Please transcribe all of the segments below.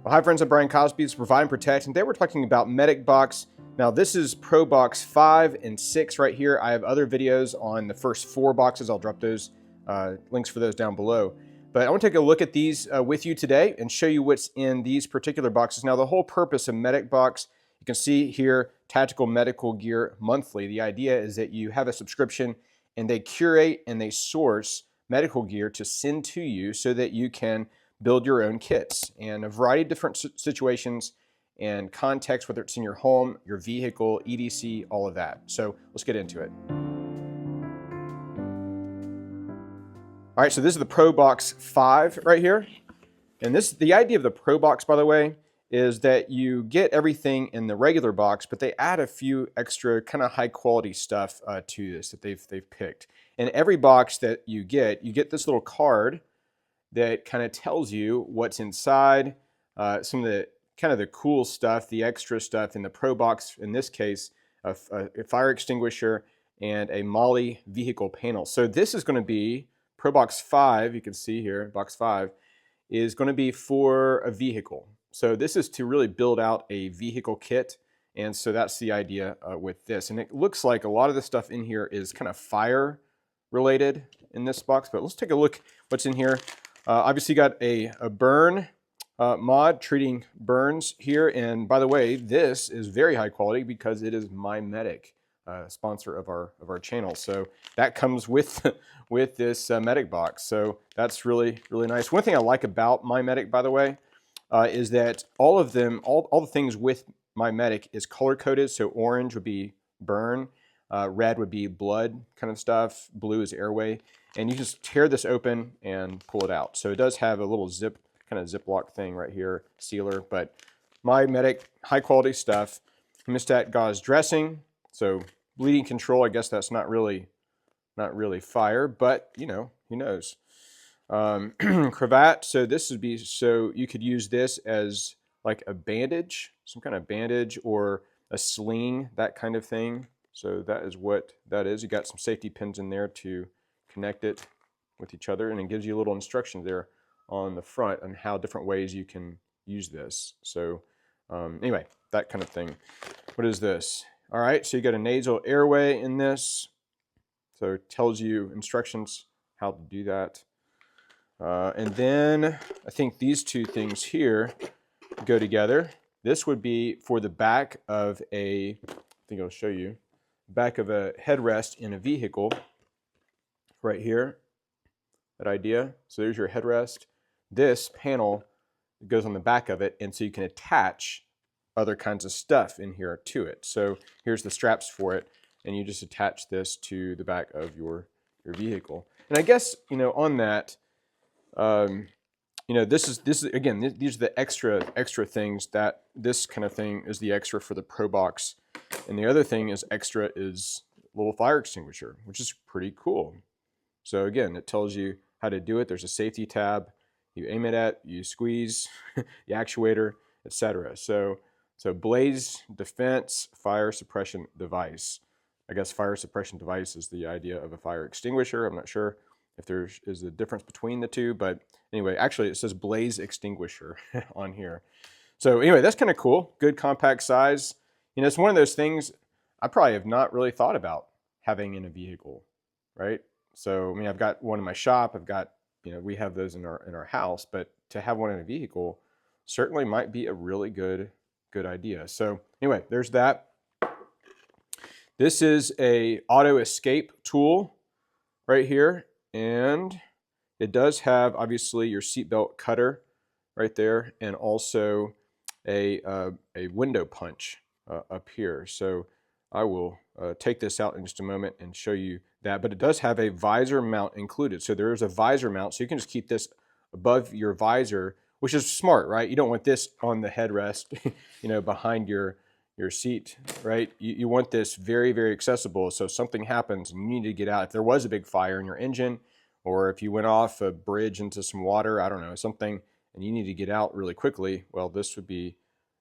Well, hi friends, I'm Brian Cosby. It's Provide and Protect, and today we're talking about MedicBox. Now this is ProBox 5 and 6 right here. I have other videos on the first 4 boxes. I'll drop those links for those down below. But I want to take a look at these with you today and show you what's in these particular boxes. Now the whole purpose of MedicBox, you can see here, Tactical Medical Gear Monthly. The idea is that you have a subscription and they curate and they source medical gear to send to you so that you can build your own kits and a variety of different situations and contexts, whether it's in your home, your vehicle, EDC, all of that. So let's get into it. All right, so this is the ProBox 5 right here. And the idea of the ProBox, by the way, is that you get everything in the regular box, but they add a few extra kind of high quality stuff to this that they've picked. And every box that you get this little card that kind of tells you what's inside, some of the kind of the cool stuff, the extra stuff in the ProBox, in this case, a fire extinguisher and a Molly vehicle panel. So this is going to be ProBox 5, you can see here, box 5, is going to be for a vehicle. So this is to really build out a vehicle kit, and so that's the idea with this. And it looks like a lot of the stuff in here is kind of fire related in this box, but let's take a look what's in here. Obviously got a burn mod treating burns here, and by the way, this is very high quality because it is MyMedic, sponsor of our channel. So that comes with this MedicBox. So that's really nice. One thing I like about MyMedic, by the way, is that all of them, all the things with MyMedic is color coded. So orange would be burn, red would be blood kind of stuff, blue is airway. And you just tear this open and pull it out. So it does have a little kind of Ziploc thing right here, sealer, but MyMedic, high quality stuff. Hemostat gauze dressing, so bleeding control, I guess that's not really fire, but you know, who knows. Cravat, so this would be, so you could use this as like a bandage, some kind of bandage or a sling, that kind of thing. So that is what that is. You got some safety pins in there to connect it with each other, and it gives you a little instruction there on the front on how different ways you can use this. So anyway, that kind of thing. What is this? All right, so you got a nasal airway in this. So it tells you instructions how to do that. And then I think these two things here go together. This would be for the back of I think I'll show you, back of a headrest in a vehicle. Right here, that idea. So there's your headrest. This panel goes on the back of it, and so you can attach other kinds of stuff in here to it. So here's the straps for it, and you just attach this to the back of your vehicle. And I guess, you know, on that, you know, this is again, these are the extra things. That this kind of thing is the extra for the ProBox, and the other thing is extra is a little fire extinguisher, which is pretty cool. So again, it tells you how to do it. There's a safety tab. You aim it at, you squeeze the actuator, etc. So blaze defense fire suppression device. I guess fire suppression device is the idea of a fire extinguisher. I'm not sure if there is a difference between the two, but anyway, actually it says blaze extinguisher on here. So anyway, that's kind of cool. Good compact size. You know, it's one of those things I probably have not really thought about having in a vehicle, right? So, I mean, I've got one in my shop. I've got, you know, we have those in our house, but to have one in a vehicle certainly might be a really good idea. So anyway, there's that. This is a auto escape tool right here, and it does have obviously your seatbelt cutter right there, and also a window punch up here. So I will take this out in just a moment and show you that, but it does have a visor mount included. So there is a visor mount, so you can just keep this above your visor, which is smart, right? You don't want this on the headrest, you know, behind your seat, right? You want this very accessible, so if something happens and you need to get out, if there was a big fire in your engine, or if you went off a bridge into some water, I don't know, something, and you need to get out really quickly, well, this would be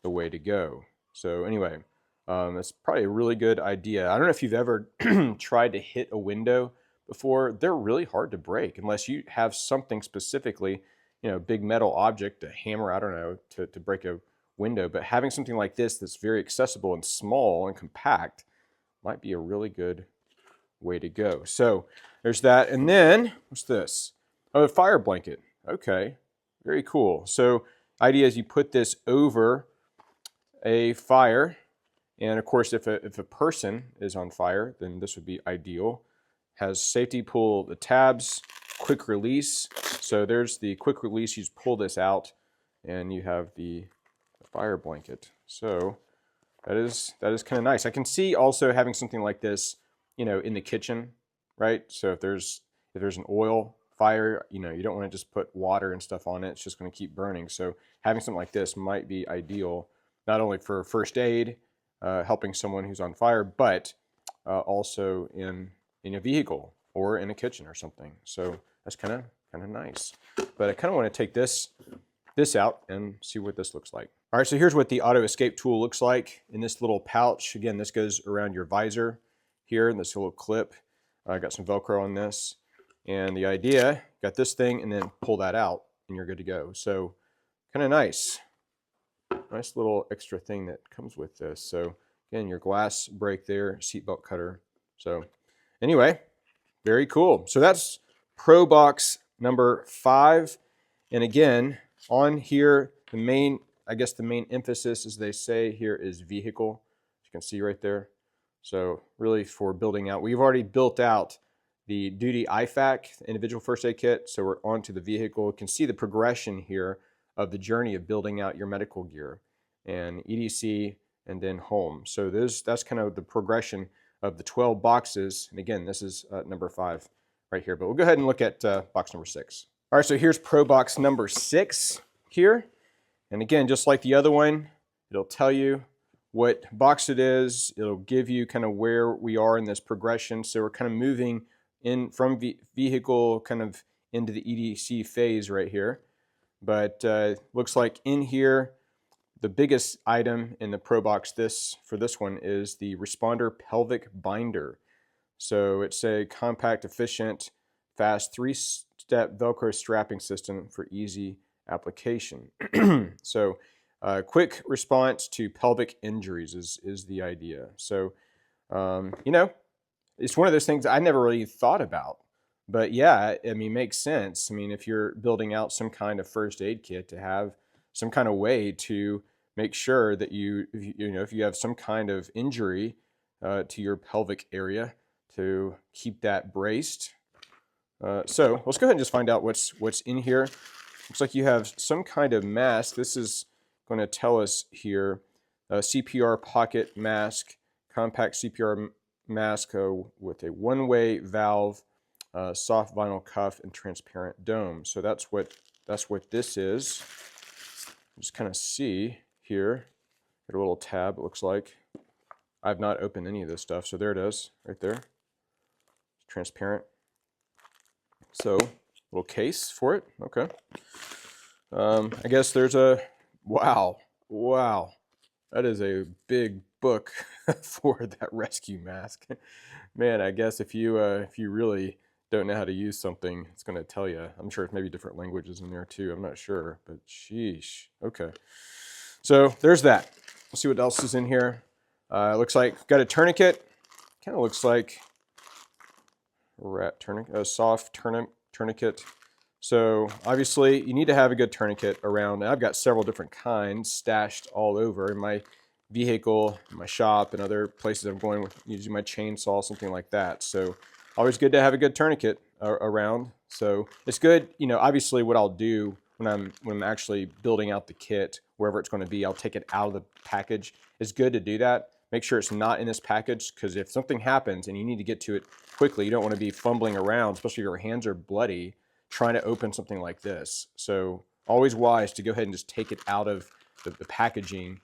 the way to go. So anyway, it's probably a really good idea. I don't know if you've ever tried to hit a window before. They're really hard to break unless you have something specifically big metal object, a hammer, I don't know, to break a window. But having something like this that's very accessible and small and compact might be a really good way to go. So there's that. And then, what's this? Oh, a fire blanket. Okay, very cool. So idea is you put this over a fire. And of course, if a person is on fire, then this would be ideal. Has safety, pull the tabs, quick release. So there's the quick release. You just pull this out and you have the fire blanket. So that is kind of nice. I can see also having something like this, in the kitchen, right? So if there's an oil fire, you don't want to just put water and stuff on it. It's just going to keep burning. So having something like this might be ideal, not only for first aid, helping someone who's on fire, but also in a vehicle or in a kitchen or something. So that's kind of nice. But I kind of want to take this out and see what this looks like. All right, so here's what the auto escape tool looks like in this little pouch. Again, this goes around your visor here in this little clip. I got some Velcro on this. And the idea, got this thing and then pull that out and you're good to go. So kind of nice. Nice little extra thing that comes with this. So again, your glass break there, seatbelt cutter. So anyway, very cool. So that's ProBox number 5. And again, on here, the main emphasis, as they say here, is vehicle. As you can see right there. So really for building out, we've already built out the duty IFAK, the individual first aid kit. So we're on to the vehicle. You can see the progression here of the journey of building out your medical gear and EDC and then home. So that's kind of the progression of the 12 boxes. And again, this is number 5 right here, but we'll go ahead and look at box number 6. All right, so here's ProBox number 6 here. And again, just like the other one, it'll tell you what box it is. It'll give you kind of where we are in this progression. So we're kind of moving in from vehicle kind of into the EDC phase right here. But looks like in here, the biggest item in the ProBox for this one is the Responder Pelvic Binder. So it's a compact, efficient, fast 3-step Velcro strapping system for easy application. So quick response to pelvic injuries is the idea. So, it's one of those things I never really thought about. But yeah, I mean, makes sense. I mean, if you're building out some kind of first aid kit, to have some kind of way to make sure that if you have some kind of injury to your pelvic area, to keep that braced. So let's go ahead and just find out what's in here. Looks like you have some kind of mask. This is going to tell us here, CPR pocket mask, compact CPR mask with a one-way valve, soft vinyl cuff, and transparent dome. So that's what this is. Just kind of see here. Got a little tab, it looks like. I've not opened any of this stuff, so there it is, right there. Transparent. So, little case for it. Okay. I guess there's wow. That is a big book for that rescue mask. Man, I guess if you really don't know how to use something, it's going to tell you. I'm sure it's maybe different languages in there too. I'm not sure, but sheesh. Okay. So there's that. Let's see what else is in here. Looks like got a tourniquet. Kind of looks like a soft tourniquet. So obviously you need to have a good tourniquet around. I've got several different kinds stashed all over in my vehicle, in my shop, and other places I'm going with using my chainsaw, something like that. So always good to have a good tourniquet around. So it's good, obviously what I'll do when I'm actually building out the kit, wherever it's going to be, I'll take it out of the package. It's good to do that. Make sure it's not in this package, because if something happens and you need to get to it quickly, you don't want to be fumbling around, especially if your hands are bloody, trying to open something like this. So always wise to go ahead and just take it out of the packaging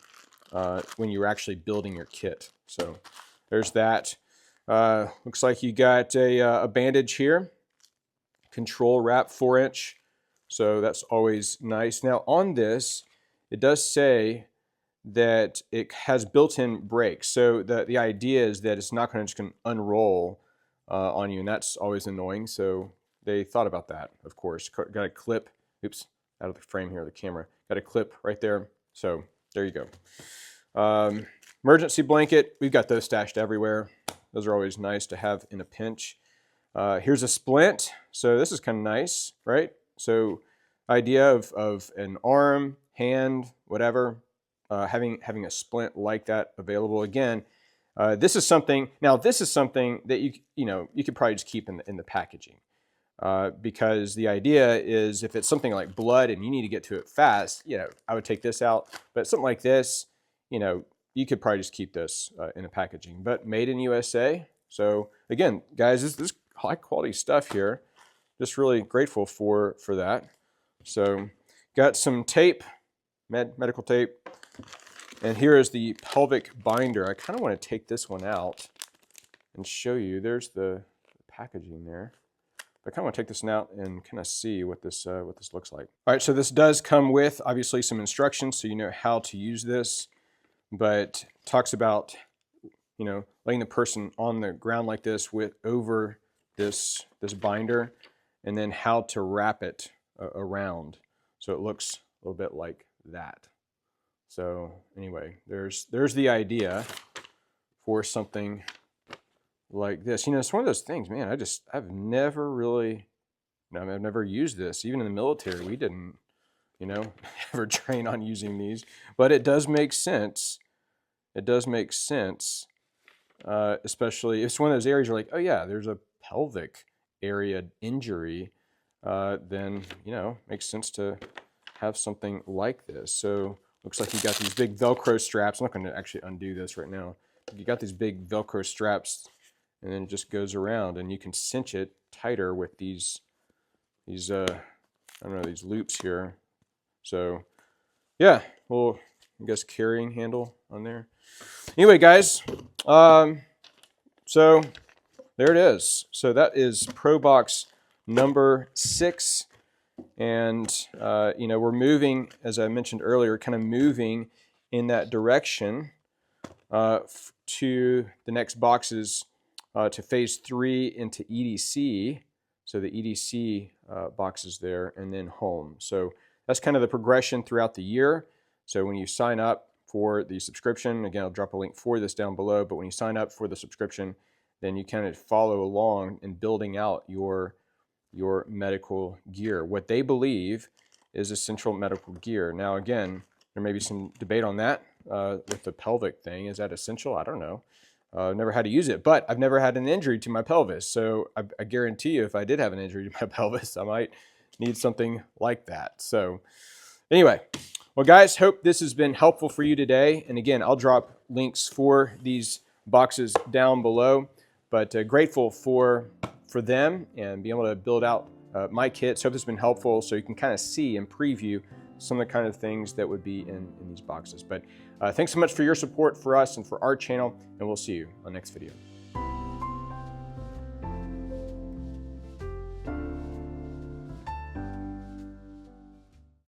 when you're actually building your kit. So there's that. Looks like you got a bandage here. Control wrap 4-inch. So that's always nice. Now on this, it does say that it has built-in brakes. So the idea is that it's not going to just unroll on you, and that's always annoying. So they thought about that, of course. Got a clip. Oops, out of the frame here of the camera. Got a clip right there. So there you go. Emergency blanket, we've got those stashed everywhere. Those are always nice to have in a pinch. Here's a splint. So this is kind of nice, right? So idea of an arm, hand, whatever, having a splint like that available. Again, this is something that you could probably just keep in the packaging. Because the idea is if it's something like blood and you need to get to it fast, I would take this out. But something like this, you could probably just keep this in the packaging. But made in USA. So again, guys, this is high quality stuff here. Just really grateful for that. So got some tape, medical tape. And here is the pelvic binder. I kind of want to take this one out and show you. There's the packaging there. I kind of want to take this one out and kind of see what this looks like. All right, so this does come with obviously some instructions so you know how to use this, but talks about laying the person on the ground like this over this binder, and then how to wrap it around so it looks a little bit like that. So anyway, there's the idea for something like this. It's one of those things, man, I've never really, I've never used this. Even in the military, we didn't, ever train on using these, but it does make sense. It does make sense, especially if it's one of those areas you're like, oh yeah, there's a pelvic area injury, then, makes sense to have something like this. So looks like you got these big Velcro straps. I'm not going to actually undo this right now. You got these big Velcro straps, and then it just goes around, and you can cinch it tighter with these these loops here. So yeah, well, I guess carrying handle on there. Anyway, guys, so there it is. So that is ProBox number 6. And, we're moving, as I mentioned earlier, kind of moving in that direction to the next boxes, to phase 3 into EDC. So the EDC boxes there, and then home. So that's kind of the progression throughout the year. So when you sign up for the subscription, again, I'll drop a link for this down below, but when you sign up for the subscription, then you kind of follow along in building out your medical gear, what they believe is essential medical gear. Now, again, there may be some debate on that with the pelvic thing. Is that essential? I don't know. I've never had to use it, but I've never had an injury to my pelvis. So I guarantee you, if I did have an injury to my pelvis, I might need something like that. So anyway, well, guys, hope this has been helpful for you today. And again, I'll drop links for these boxes down below, but grateful for them and being able to build out my kits. Hope this has been helpful so you can kind of see and preview some of the kind of things that would be in these boxes. But thanks so much for your support for us and for our channel, and we'll see you on the next video.